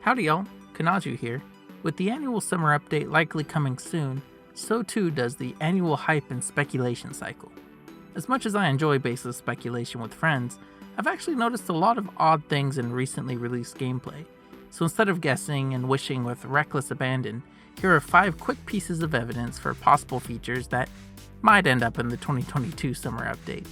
Howdy y'all, Kanaju here. With the annual summer update likely coming soon, so too does the annual hype and speculation cycle. As much as I enjoy baseless speculation with friends, I've actually noticed a lot of odd things in recently released gameplay. So instead of guessing and wishing with reckless abandon, here are 5 quick pieces of evidence for possible features that might end up in the 2022 summer update.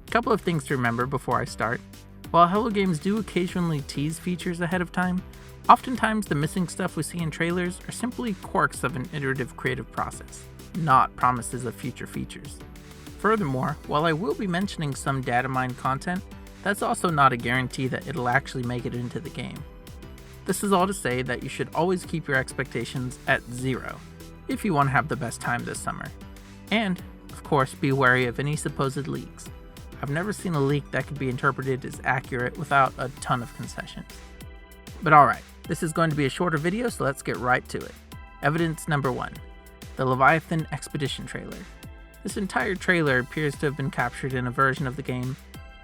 A couple of things to remember before I start. While Hello Games do occasionally tease features ahead of time, oftentimes the missing stuff we see in trailers are simply quirks of an iterative creative process, not promises of future features. Furthermore, while I will be mentioning some Datamined content, that's also not a guarantee that it'll actually make it into the game. This is all to say that you should always keep your expectations at 0 if you want to have the best time this summer. And, of course, be wary of any supposed leaks. I've never seen a leak that could be interpreted as accurate without a ton of concessions. But alright, this is going to be a shorter video, so let's get right to it. Evidence number 1. The Leviathan Expedition trailer. This entire trailer appears to have been captured in a version of the game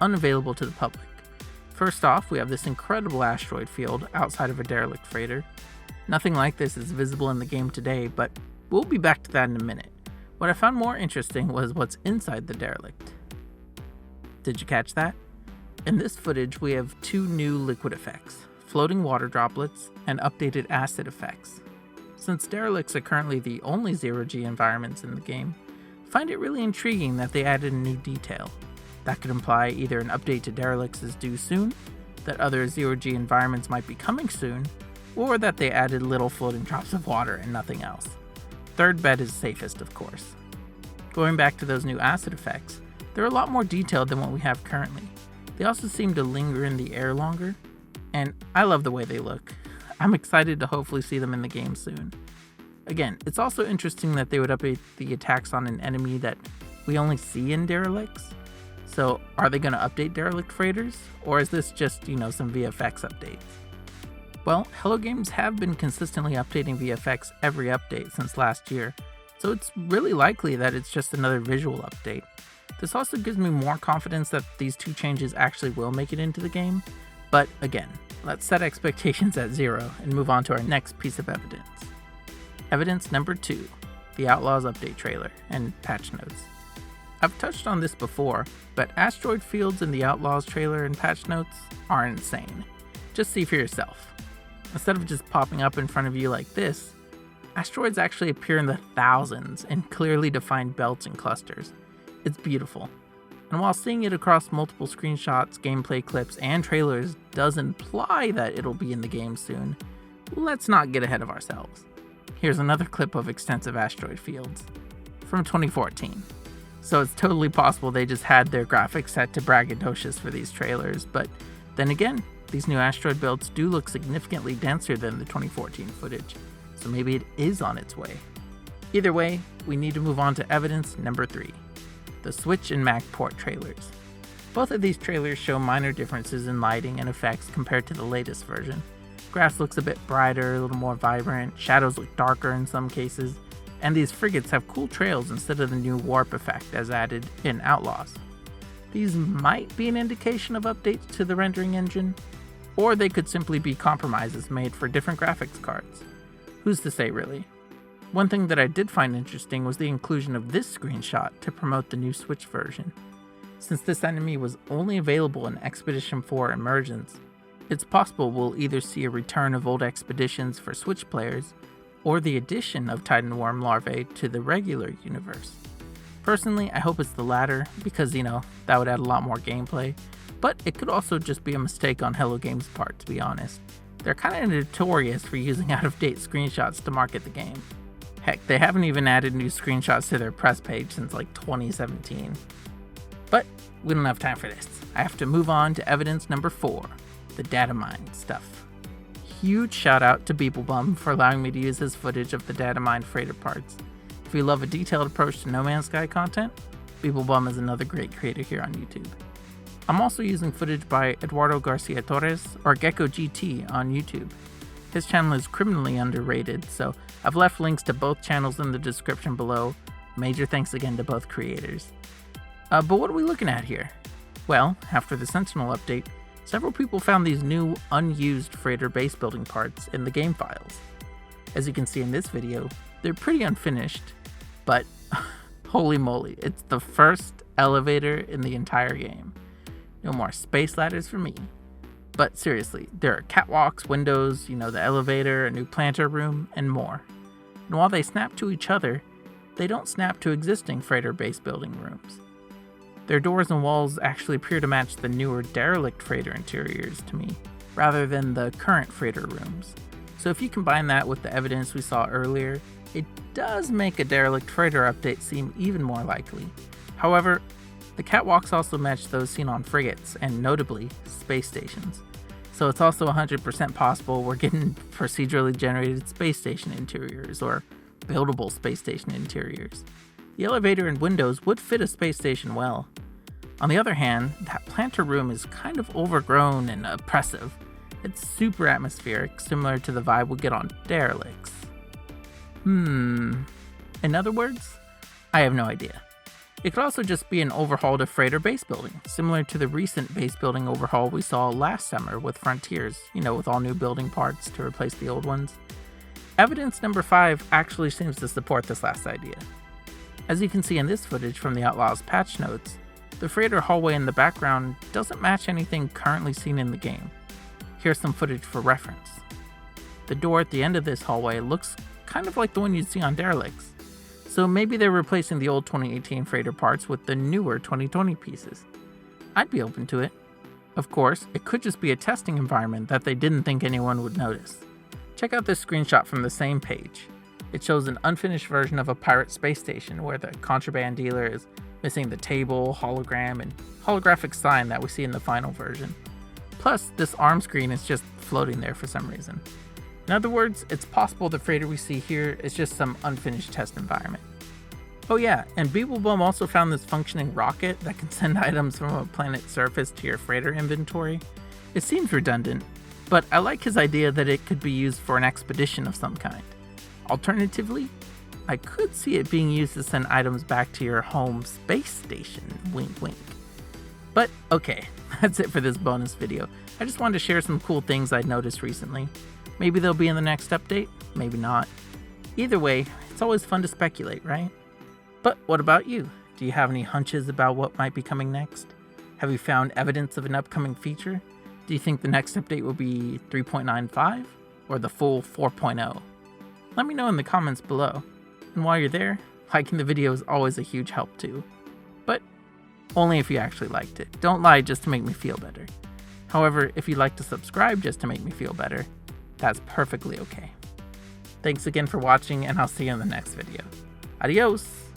unavailable to the public. First off, we have this incredible asteroid field outside of a derelict freighter. Nothing like this is visible in the game today, but we'll be back to that in a minute. What I found more interesting was what's inside the derelict. Did you catch that? In this footage, we have 2 new liquid effects, floating water droplets and updated acid effects. Since derelicts are currently the only 0G environments in the game, I find it really intriguing that they added a new detail. That could imply either an update to derelicts is due soon, that other 0G environments might be coming soon, or that they added little floating drops of water and nothing else. Third bet is safest, of course. Going back to those new acid effects, they're a lot more detailed than what we have currently. They also seem to linger in the air longer, and I love the way they look. I'm excited to hopefully see them in the game soon. Again, it's also interesting that they would update the attacks on an enemy that we only see in derelicts. So are they going to update derelict freighters, or is this just, some VFX updates? Well, Hello Games have been consistently updating VFX every update since last year, so it's really likely that it's just another visual update. This also gives me more confidence that these 2 changes actually will make it into the game, but again, let's set expectations at 0 and move on to our next piece of evidence. Evidence number 2, the Outlaws update trailer and patch notes. I've touched on this before, but asteroid fields in the Outlaws trailer and patch notes are insane. Just see for yourself. Instead of just popping up in front of you like this, asteroids actually appear in the thousands in clearly defined belts and clusters. It's beautiful. And while seeing it across multiple screenshots, gameplay clips, and trailers does imply that it'll be in the game soon, let's not get ahead of ourselves. Here's another clip of extensive asteroid fields from 2014. So it's totally possible they just had their graphics set to braggadocious for these trailers, but then again, these new asteroid belts do look significantly denser than the 2014 footage, so maybe it is on its way. Either way, we need to move on to evidence number 3. The Switch and Mac port trailers. Both of these trailers show minor differences in lighting and effects compared to the latest version. Grass looks a bit brighter, a little more vibrant, shadows look darker in some cases, and these frigates have cool trails instead of the new warp effect as added in Outlaws. These might be an indication of updates to the rendering engine, or they could simply be compromises made for different graphics cards. Who's to say really? One thing that I did find interesting was the inclusion of this screenshot to promote the new Switch version. Since this enemy was only available in Expedition 4 Emergence, it's possible we'll either see a return of old expeditions for Switch players, or the addition of Titan Worm Larvae to the regular universe. Personally, I hope it's the latter, because, that would add a lot more gameplay, but it could also just be a mistake on Hello Games' part, to be honest. They're kind of notorious for using out-of-date screenshots to market the game. Heck, they haven't even added new screenshots to their press page since 2017. But we don't have time for this. I have to move on to evidence number 4, the Datamined stuff. Huge shout out to Beeblebum for allowing me to use his footage of the Datamined freighter parts. If you love a detailed approach to No Man's Sky content, Beeblebum is another great creator here on YouTube. I'm also using footage by Eduardo Garcia Torres, or Gecko GT, on YouTube. His channel is criminally underrated, so I've left links to both channels in the description below. Major thanks again to both creators. But what are we looking at here? Well, after the Sentinel update, several people found these new unused freighter base building parts in the game files. As you can see in this video, they're pretty unfinished, but holy moly, it's the first elevator in the entire game. No more space ladders for me. But seriously, there are catwalks, windows, the elevator, a new planter room, and more. And while they snap to each other, they don't snap to existing freighter base building rooms. Their doors and walls actually appear to match the newer Derelict freighter interiors to me, rather than the current freighter rooms. So if you combine that with the evidence we saw earlier, it does make a Derelict freighter update seem even more likely. However, the catwalks also match those seen on frigates, and notably, space stations. So it's also 100% possible we're getting procedurally generated space station interiors, or buildable space station interiors. The elevator and windows would fit a space station well. On the other hand, that planter room is kind of overgrown and oppressive. It's super atmospheric, similar to the vibe we get on Derelicts. In other words, I have no idea. It could also just be an overhaul to freighter base building, similar to the recent base building overhaul we saw last summer with Frontiers, with all new building parts to replace the old ones. Evidence number 5 actually seems to support this last idea. As you can see in this footage from the Outlaws patch notes, the freighter hallway in the background doesn't match anything currently seen in the game. Here's some footage for reference. The door at the end of this hallway looks kind of like the one you'd see on Derelicts. So maybe they're replacing the old 2018 freighter parts with the newer 2020 pieces. I'd be open to it. Of course, it could just be a testing environment that they didn't think anyone would notice. Check out this screenshot from the same page. It shows an unfinished version of a pirate space station where the contraband dealer is missing the table, hologram, and holographic sign that we see in the final version. Plus, this arm screen is just floating there for some reason. In other words, it's possible the freighter we see here is just some unfinished test environment. Oh yeah, and Beeblebum also found this functioning rocket that can send items from a planet's surface to your freighter inventory. It seems redundant, but I like his idea that it could be used for an expedition of some kind. Alternatively, I could see it being used to send items back to your home space station, wink wink. But okay, that's it for this bonus video. I just wanted to share some cool things I'd noticed recently. Maybe they'll be in the next update, maybe not. Either way, it's always fun to speculate, right? But what about you? Do you have any hunches about what might be coming next? Have you found evidence of an upcoming feature? Do you think the next update will be 3.95 or the full 4.0? Let me know in the comments below. And while you're there, liking the video is always a huge help too. But only if you actually liked it. Don't lie just to make me feel better. However, if you'd like to subscribe just to make me feel better, that's perfectly okay. Thanks again for watching, and I'll see you in the next video. Adios!